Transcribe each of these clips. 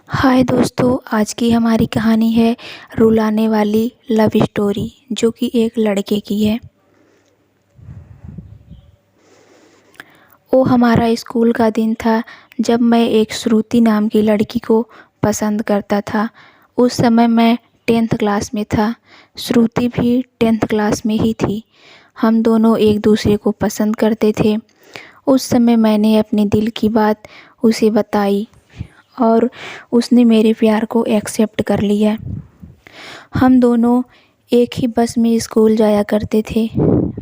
हाय दोस्तों, आज की हमारी कहानी है रुलाने वाली लव स्टोरी, जो कि एक लड़के की है। वो हमारा स्कूल का दिन था जब मैं एक श्रुति नाम की लड़की को पसंद करता था। उस समय मैं 10th क्लास में था। श्रुति भी 10th क्लास में ही थी। हम दोनों एक दूसरे को पसंद करते थे। उस समय मैंने अपने दिल की बात उसे बताई और उसने मेरे प्यार को एक्सेप्ट कर लिया। हम दोनों एक ही बस में स्कूल जाया करते थे।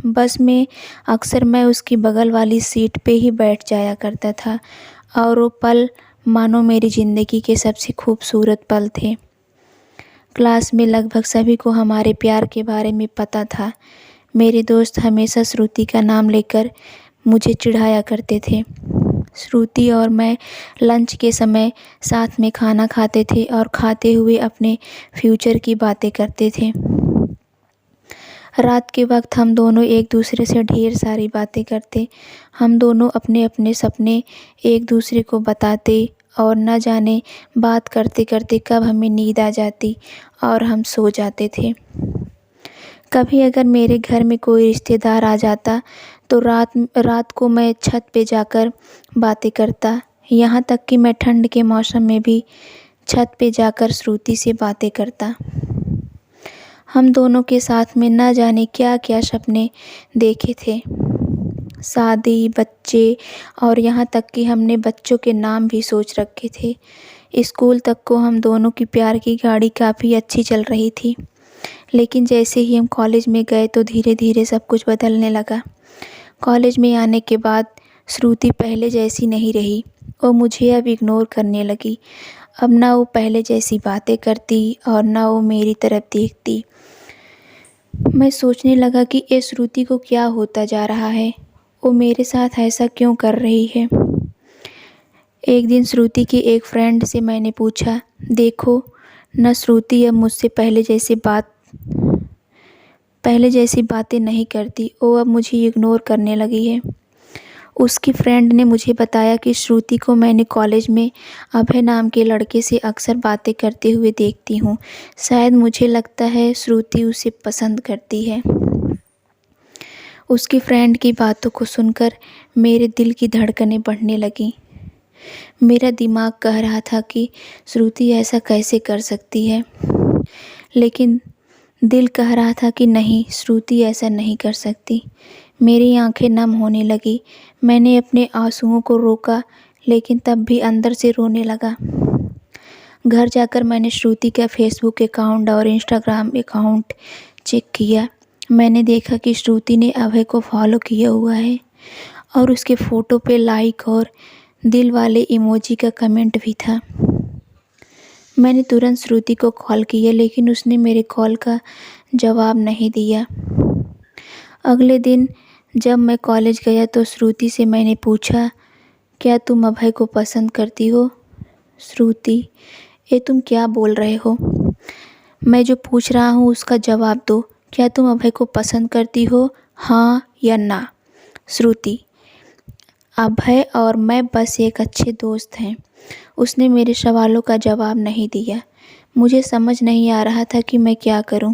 बस में अक्सर मैं उसकी बगल वाली सीट पे ही बैठ जाया करता था और वो पल मानो मेरी ज़िंदगी के सबसे खूबसूरत पल थे। क्लास में लगभग सभी को हमारे प्यार के बारे में पता था। मेरे दोस्त हमेशा श्रुति का नाम लेकर मुझे चिढ़ाया करते थे। श्रुति और मैं लंच के समय साथ में खाना खाते थे और खाते हुए अपने फ्यूचर की बातें करते थे। रात के वक्त हम दोनों एक दूसरे से ढेर सारी बातें करते। हम दोनों अपने अपने सपने एक दूसरे को बताते और न जाने बात करते करते कब हमें नींद आ जाती और हम सो जाते थे। कभी अगर मेरे घर में कोई रिश्तेदार आ जाता तो रात को मैं छत पे जाकर बातें करता। यहाँ तक कि मैं ठंड के मौसम में भी छत पे जाकर श्रुति से बातें करता। हम दोनों के साथ में न जाने क्या क्या सपने देखे थे, शादी, बच्चे और यहाँ तक कि हमने बच्चों के नाम भी सोच रखे थे। स्कूल तक को हम दोनों की प्यार की गाड़ी काफ़ी अच्छी चल रही थी। लेकिन जैसे ही हम कॉलेज में गए तो धीरे धीरे सब कुछ बदलने लगा। कॉलेज में आने के बाद श्रुति पहले जैसी नहीं रही। वो मुझे अब इग्नोर करने लगी। अब ना वो पहले जैसी बातें करती और ना वो मेरी तरफ देखती। मैं सोचने लगा कि ये श्रुति को क्या होता जा रहा है, वो मेरे साथ ऐसा क्यों कर रही है। एक दिन श्रुति की एक फ्रेंड से मैंने पूछा, देखो न, श्रुति अब मुझसे पहले जैसी बातें नहीं करती, वो अब मुझे इग्नोर करने लगी है। उसकी फ्रेंड ने मुझे बताया कि श्रुति को मैंने कॉलेज में अभय नाम के लड़के से अक्सर बातें करते हुए देखती हूँ। शायद मुझे लगता है श्रुति उसे पसंद करती है। उसकी फ्रेंड की बातों को सुनकर मेरे दिल की धड़कनें बढ़ने लगीं। मेरा दिमाग कह रहा था कि श्रुति ऐसा कैसे कर सकती है, लेकिन दिल कह रहा था कि नहीं, श्रुति ऐसा नहीं कर सकती। मेरी आंखें नम होने लगी। मैंने अपने आंसुओं को रोका, लेकिन तब भी अंदर से रोने लगा। घर जाकर मैंने श्रुति का फेसबुक अकाउंट और इंस्टाग्राम अकाउंट चेक किया। मैंने देखा कि श्रुति ने अभय को फॉलो किया हुआ है और उसके फ़ोटो पे लाइक और दिल वाले इमोजी का कमेंट भी था। मैंने तुरंत श्रुति को कॉल किया, लेकिन उसने मेरे कॉल का जवाब नहीं दिया। अगले दिन जब मैं कॉलेज गया तो श्रुति से मैंने पूछा, क्या तुम अभय को पसंद करती हो? श्रुति, ये तुम क्या बोल रहे हो? मैं जो पूछ रहा हूँ उसका जवाब दो। क्या तुम अभय को पसंद करती हो, हाँ या ना? श्रुति, अभय और मैं बस एक अच्छे दोस्त हैं। उसने मेरे सवालों का जवाब नहीं दिया। मुझे समझ नहीं आ रहा था कि मैं क्या करूं।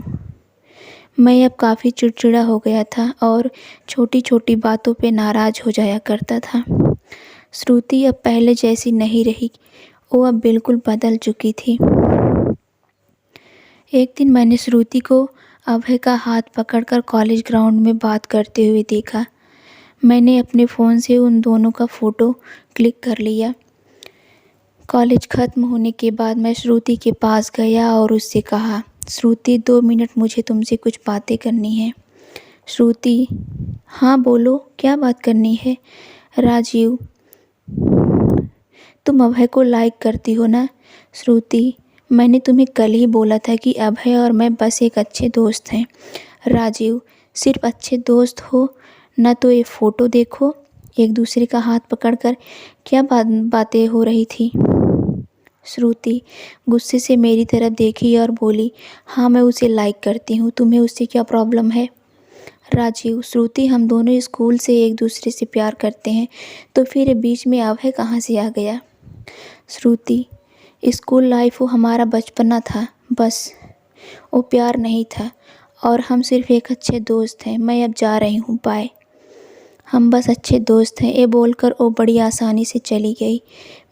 मैं अब काफ़ी चिड़चिड़ा हो गया था और छोटी छोटी बातों पे नाराज़ हो जाया करता था। श्रुति अब पहले जैसी नहीं रही, वो अब बिल्कुल बदल चुकी थी। एक दिन मैंने श्रुति को अभय का हाथ पकड़कर कॉलेज ग्राउंड में बात करते हुए देखा। मैंने अपने फ़ोन से उन दोनों का फ़ोटो क्लिक कर लिया। कॉलेज ख़त्म होने के बाद मैं श्रुति के पास गया और उससे कहा, श्रुति 2 मिनट मुझे तुमसे कुछ बातें करनी है। श्रुति, हाँ बोलो, क्या बात करनी है? राजीव, तुम अभय को लाइक करती हो ना? श्रुति, मैंने तुम्हें कल ही बोला था कि अभय और मैं बस एक अच्छे दोस्त हैं। राजीव, सिर्फ अच्छे दोस्त हो ना, तो ये फ़ोटो देखो। एक दूसरे का हाथ पकड़कर क्या बातें हो रही थी। श्रुति गुस्से से मेरी तरफ देखी और बोली, हाँ मैं उसे लाइक करती हूँ, तुम्हें उससे क्या प्रॉब्लम है? राजीव, श्रुति, हम दोनों स्कूल से एक दूसरे से प्यार करते हैं, तो फिर बीच में अभय कहाँ से आ गया? श्रुति, स्कूल लाइफ वो हमारा बचपना था बस, वो प्यार नहीं था और हम सिर्फ एक अच्छे दोस्त हैं। मैं अब जा रही हूँ, बाय। हम बस अच्छे दोस्त हैं, ये बोलकर वो बड़ी आसानी से चली गई।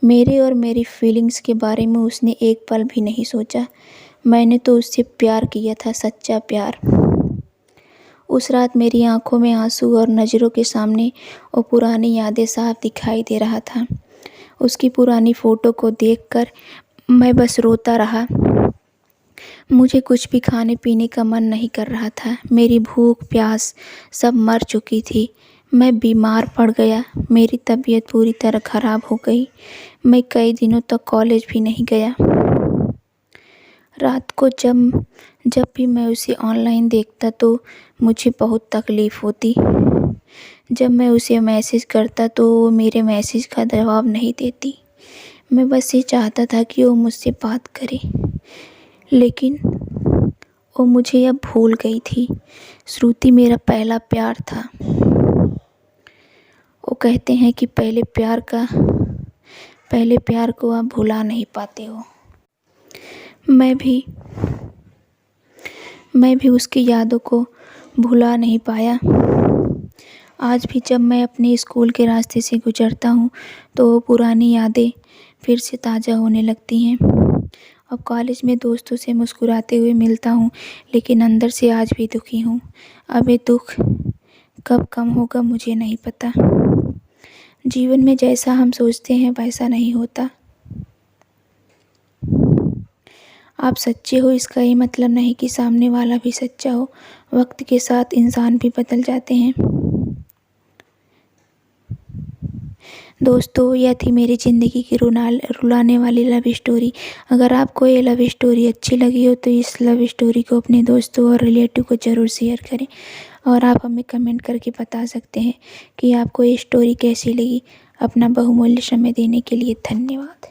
मेरे और मेरी फीलिंग्स के बारे में उसने एक पल भी नहीं सोचा। मैंने तो उससे प्यार किया था, सच्चा प्यार। उस रात मेरी आंखों में आंसू और नज़रों के सामने वो पुरानी यादें साफ दिखाई दे रहा था। उसकी पुरानी फ़ोटो को देखकर मैं बस रोता रहा। मुझे कुछ भी खाने पीने का मन नहीं कर रहा था। मेरी भूख प्यास सब मर चुकी थी। मैं बीमार पड़ गया। मेरी तबीयत पूरी तरह ख़राब हो गई। मैं कई दिनों तक कॉलेज भी नहीं गया। रात को जब जब भी मैं उसे ऑनलाइन देखता तो मुझे बहुत तकलीफ़ होती। जब मैं उसे मैसेज करता तो वो मेरे मैसेज का जवाब नहीं देती। मैं बस ये चाहता था कि वो मुझसे बात करे, लेकिन वो मुझे अब भूल गई थी। श्रुति मेरा पहला प्यार था। वो कहते हैं कि पहले प्यार को आप भुला नहीं पाते हो। मैं भी उसकी यादों को भुला नहीं पाया। आज भी जब मैं अपने स्कूल के रास्ते से गुजरता हूँ तो वो पुरानी यादें फिर से ताज़ा होने लगती हैं। अब कॉलेज में दोस्तों से मुस्कुराते हुए मिलता हूँ, लेकिन अंदर से आज भी दुखी हूँ। अब ये दुख कब कम होगा मुझे नहीं पता। जीवन में जैसा हम सोचते हैं वैसा नहीं होता। आप सच्चे हो इसका ये मतलब नहीं कि सामने वाला भी सच्चा हो। वक्त के साथ इंसान भी बदल जाते हैं। दोस्तों, यह थी मेरी ज़िंदगी की रुलाने वाली लव स्टोरी। अगर आपको ये लव स्टोरी अच्छी लगी हो तो इस लव स्टोरी को अपने दोस्तों और रिलेटिव को ज़रूर शेयर करें और आप हमें कमेंट करके बता सकते हैं कि आपको ये स्टोरी कैसी लगी। अपना बहुमूल्य समय देने के लिए धन्यवाद।